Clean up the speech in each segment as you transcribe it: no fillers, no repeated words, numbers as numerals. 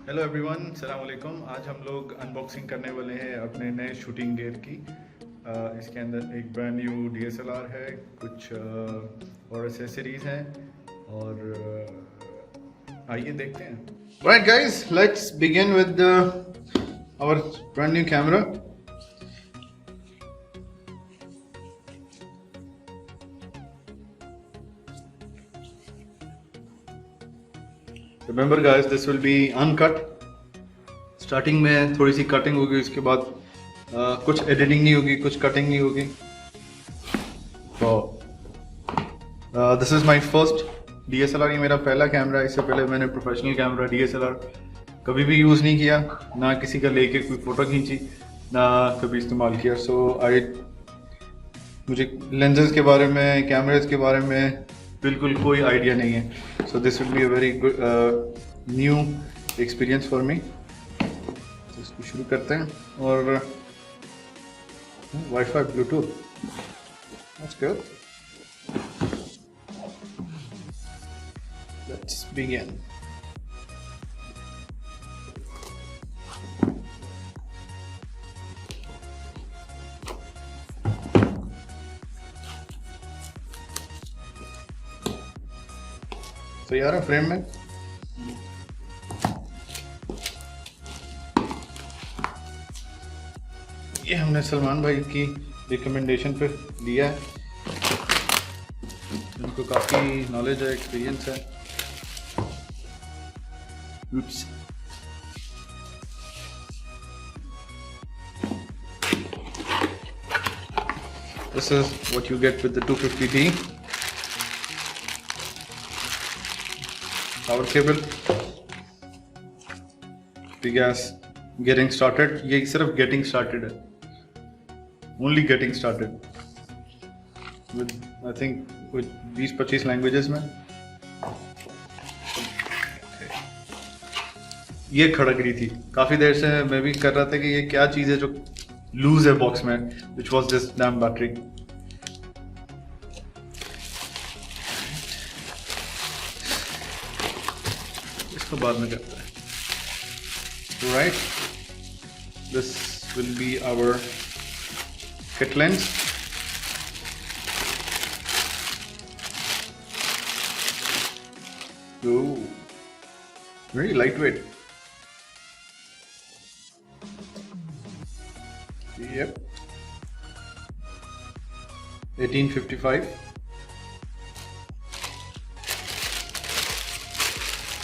Hello everyone, सलाम वालेकुम। आज हम लोग अनबॉक्सिंग करने वाले हैं अपने नए शूटिंग गियर की। इसके अंदर एक ब्रांड न्यू डीएसएलआर है, कुछ और एसेसरीज हैं और आइए देखते हैं। Right guys, let's begin with our brand new camera. Remember guys, this will be uncut. Starting में थोड़ी सी कटिंग होगी, उसके बाद कुछ एडिटिंग नहीं होगी, कुछ कटिंग नहीं होगी। तो this is my first DSLR. ये मेरा पहला कैमरा है। इससे पहले मैंने प्रोफेशनल कैमरा डीएसएलआर कभी भी यूज़ नहीं किया, ना किसी का लेके कोई फ़ोटो खींची, ना कभी इस्तेमाल किया। मुझे लेंसेज के बारे में, कैमरेज के बारे में बिल्कुल कोई आइडिया नहीं है। So this will be a very good new experience for me. इसको शुरू करते हैं और wifi Bluetooth, that's good. Let's begin. तो यार फ्रेम में ये हमने सलमान भाई की रिकमेंडेशन पे लिया है। उनको काफ़ी नॉलेज है, एक्सपीरियंस है। Oops. This is what you get with the 250D power cable. Big ass getting started. ये सिर्फ getting started है, only getting started with I think with 20-25 languages में। ये खड़क रही थी काफ़ी देर से, मैं भी कर रहा था कि ये क्या चीज़ है जो लूज है बॉक्स में, which was this damn battery। इसको बाद में करते हैं। Right, this will be our kit lens। Oh, very lightweight। Yep, 1855।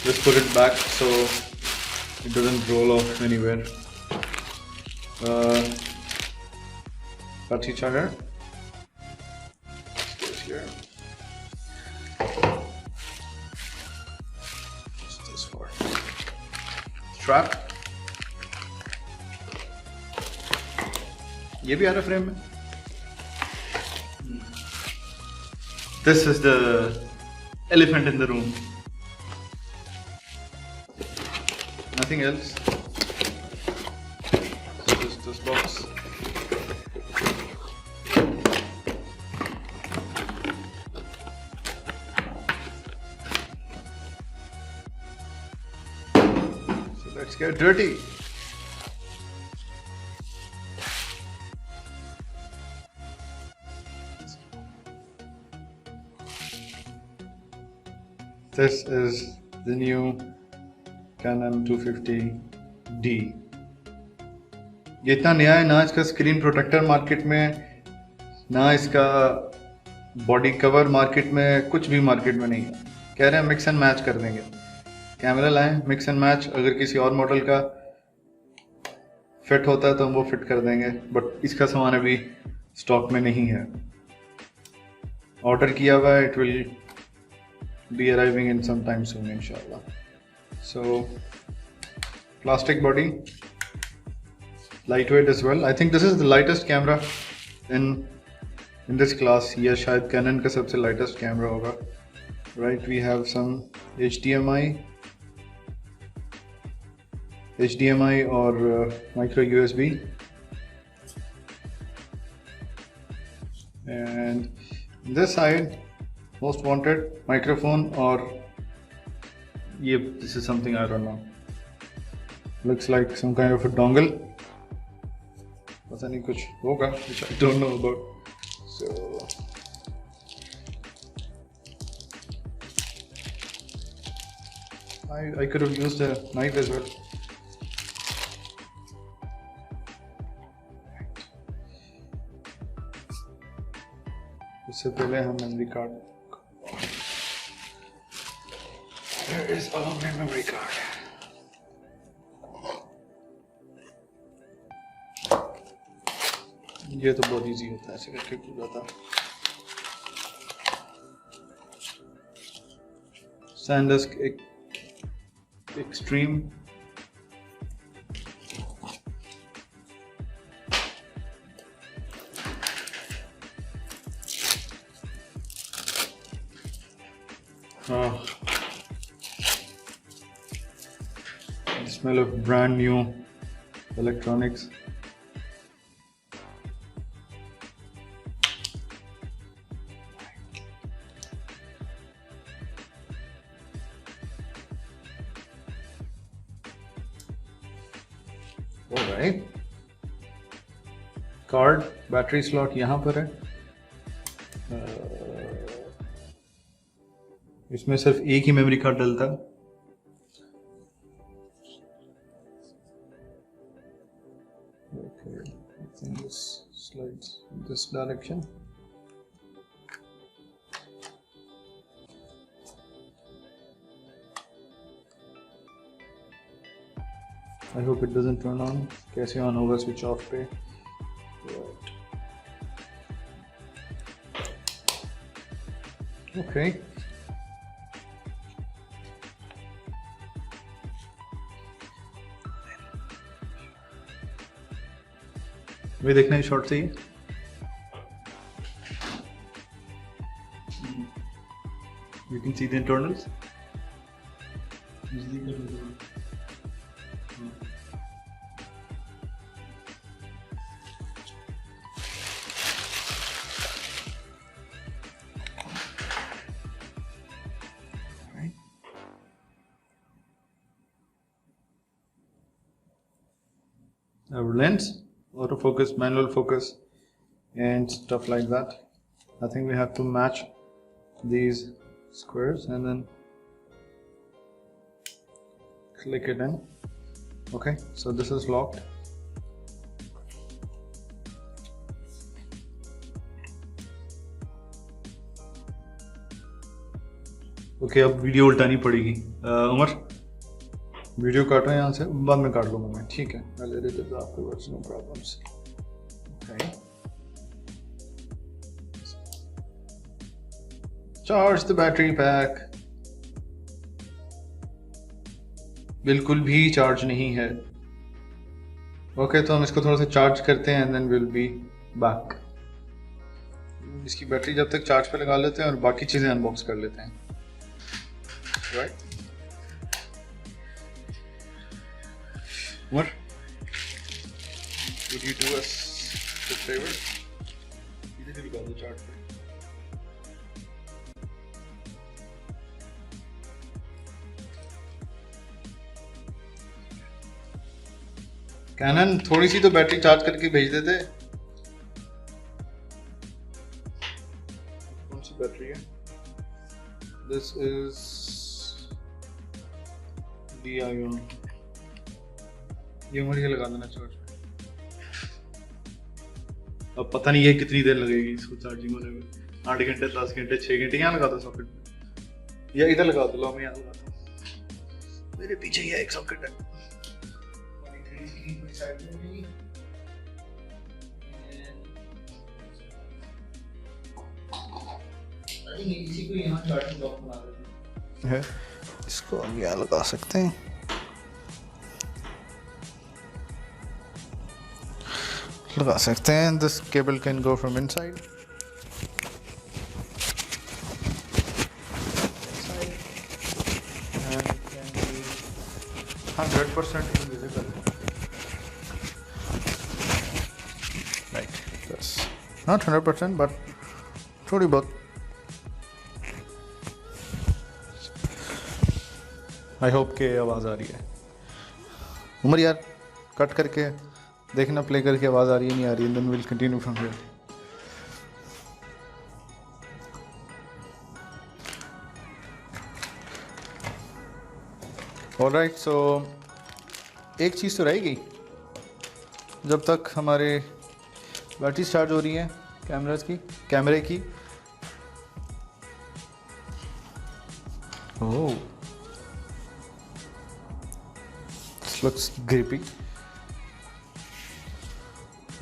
Just put it back so it doesn't roll off anywhere। Battery charger goes here। What's this for? Strap। ये भी आ रहा frame में। This is the elephant in the room, nothing else। Just this box। So let's get dirty। This is the new Canon 250D। ये इतना नया है, ना इसका स्क्रीन प्रोटेक्टर मार्केट में, ना इसका बॉडी कवर मार्केट में, कुछ भी मार्केट में नहीं है। कह रहे हैं मिक्स एंड मैच कर देंगे। कैमरा लाएं, मिक्स एंड मैच, अगर किसी और मॉडल का फिट होता है तो हम वो फिट कर देंगे, बट इसका सामान अभी स्टॉक में नहीं है। ऑर्डर किया हुआ है, it will be arriving in some time soon inshallah। So plastic body, lightweight as well। I think this is the lightest camera in this class। ये शायद Canon का सबसे lightest camera होगा। Right, we have some HDMI और micro USB, and this side most wanted microphone, or ये this is something I don't know। looks like some kind of a dongle. पता नहीं कुछ होगा, which I don't know about. So I could have used a knife as well. इससे पहले हम memory card. There is all my memory card. ये तो बहुत इजी होता है, ऐसे करके खुल जाता। SanDisk Extreme the smell of brand new electronics. Alright. Card battery slot यहाँ पर है। इसमें सिर्फ एक ही मेमोरी कार्ड डलता है। Okay, I think this slides in this direction. I hope it doesn't turn on. कैसे ऑन होगा स्विच ऑफ पे? Okay. वे देखना है शॉर्ट से ही। You can see the internals. Our lens, autofocus, manual focus, and stuff like that. I think we have to match these squares and then click it in. Okay, so this is locked. Okay, अब video उल्टानी पड़ेगी। Umar video काटो यहाँ से, बाद में काट लूँगा मैं, ठीक है? I'll edit it afterwards, no problems. Okay. Charge the battery pack. बिल्कुल भी चार्ज नहीं है। ओके, तो हम इसको थोड़ा सा चार्ज करते हैं and then we'll be back. इसकी बैटरी जब तक चार्ज पे लगा लेते हैं और बाकी चीज़ें अनबॉक्स कर लेते हैं, right? What? Would you do us a favor? इधर ही लगा दो चार्ट पे। कैनन थोड़ी सी तो बैटरी चार्ज करके भेज देते। कौन सी बैटरी है? This is D-ion. ये मुझे लगा देना चार्ज पे। अब पता नहीं ये कितनी देर लगेगी इसको चार्जिंग होने में, 8 घंटे, 10 घंटे, 6 घंटे। यहाँ लगा दो सॉकेट में, या इधर लगा दो। लो मैं यहाँ लगाता हूँ, मेरे पीछे ये एक सॉकेट है। इसी को यहाँ चार्जिंग डॉक बना देते हैं, इसको हम यहाँ लगा सकते हैं। लगा सकते हैं। This cable can go from inside. And can be 100% invisible. Right. This not 100%, but थोड़ी बहुत। I hope के आवाज़ आ रही है। उमर यार कट करके देखना, प्ले करके आवाज़ आ रही है नहीं आ रही है, then will continue from here. Alright, so एक चीज़ तो रह गई, जब तक हमारे बैटरी चार्ज हो रही है कैमरे की। Oh, this looks grippy,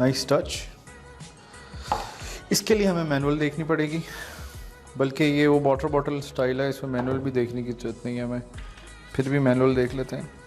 nice touch. इसके लिए हमें मैनुअल देखनी पड़ेगी, बल्कि ये वो वाटर बॉटल स्टाइल है, इसमें मैनुअल भी देखने की जरूरत नहीं है हमें, फिर भी मैनुअल देख लेते हैं।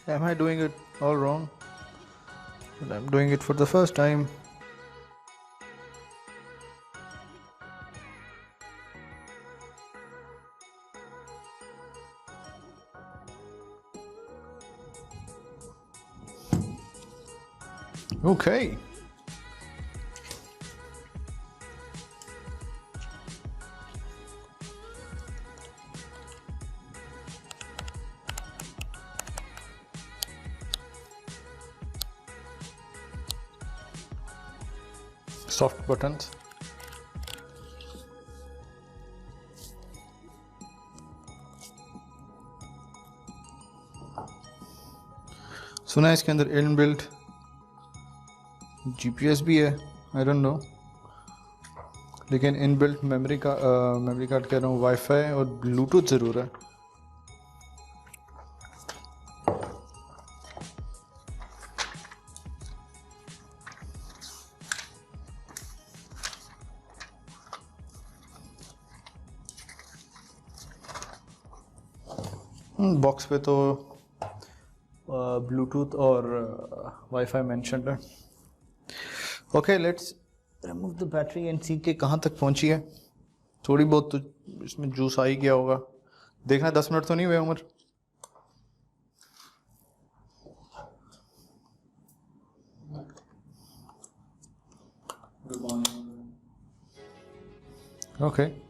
Am I doing it all wrong? But I'm doing it for the first time. Okay. Soft buttons. सुना है इसके अंदर इनबिल्ट जीपीएस भी है, आई डोंट नो, लेकिन इनबिल्ट मेमोरी कार्ड कह रहा हूँ, वाईफाई और ब्लूटूथ ज़रूर है। बॉक्स पे तो ब्लूटूथ और वाईफाई मेंशन्ड है। Okay, let's remove the battery and see के कहाँ तक पहुँची है। थोड़ी बहुत तो इसमें जूस आ ही गया होगा, देखना 10 मिनट तो नहीं हुए Umar. Okay,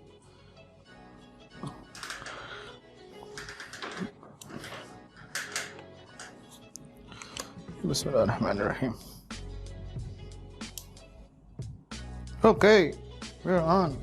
Bismillahirrahmanirrahim. Okay, we're on.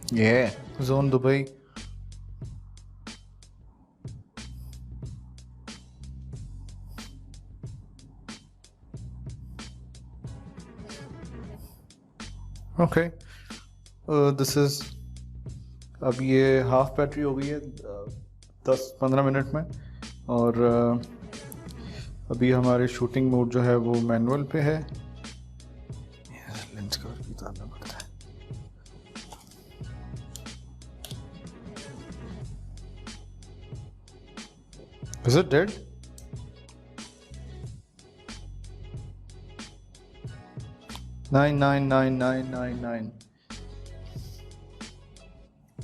Yeah, Zone Dubai. Okay, this is, अब ये हाफ बैटरी हो गई है 10-15 मिनट में, और अभी हमारे शूटिंग मोड जो है वो मैनुअल पे है। लेंस कवर भी उतारना पड़ता है। Is it dead? Nine.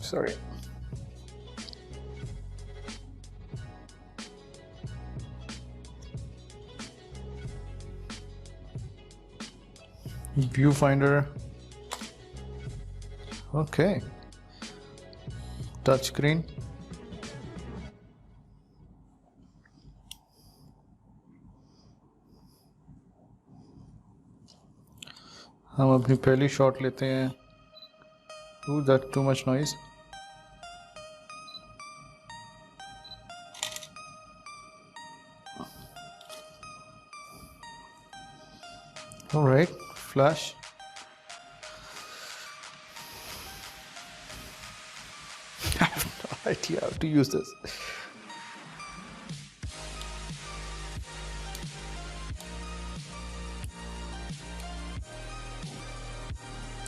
Sorry. Viewfinder. Okay. Touch screen. हम अपनी पहली शॉट लेते हैं। Ooh, that's too much noise. All right, flash. I have no idea how to use this.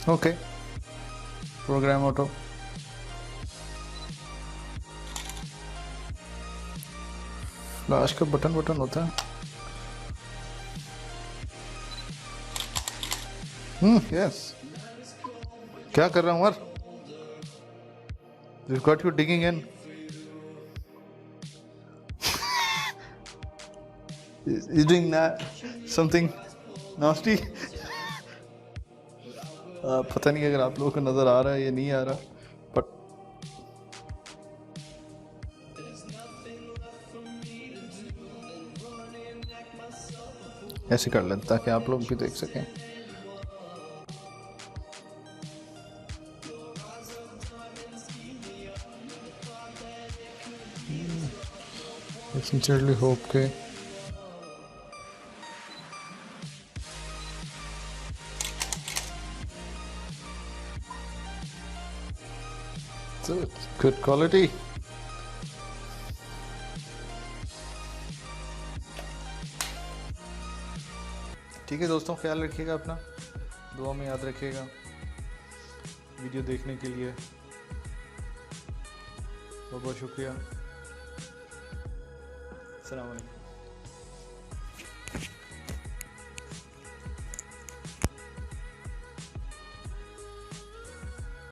Okay. Program auto. Flash का बटन होता है। Yes. क्या कर रहा हूँ यार? We've got you digging in. He's doing that something nasty. पता नहीं अगर आप लोगों को नजर आ रहा है या नहीं आ रहा, बट ऐसे कर लें ताकि आप लोग भी देख सकें। I sincerely hope के so good quality. ठीक है दोस्तों, ख्याल रखिएगा अपना, दुआ में याद रखिएगा। वीडियो देखने के लिए बहुत बहुत शुक्रिया। अस्सलाम वालेकुम।